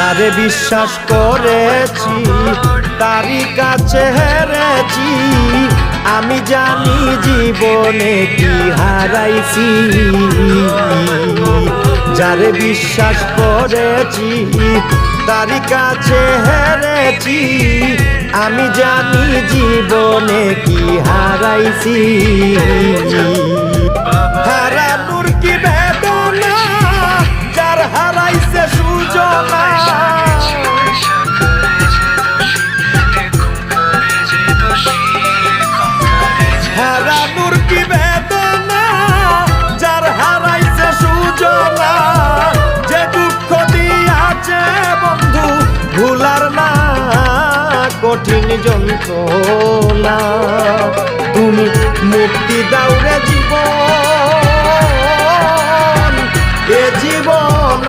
যারে বিশ্বাস করেছি তারই কাছে হেরেছি, আমি জানি জীবনে কি হারাইছি। যারে বিশ্বাস করেছি তারই কাছে হেরেছি, আমি জানি জীবনে কি হারাইছি। হারানোর কি বেদনা যার হারাইছে সুজনা, হারানোর কি বেদনা যার হারাইছে সুজনা, যে দুঃখ দিয়াছে বন্ধু ভুলার না কঠিন যন্ত্রণা।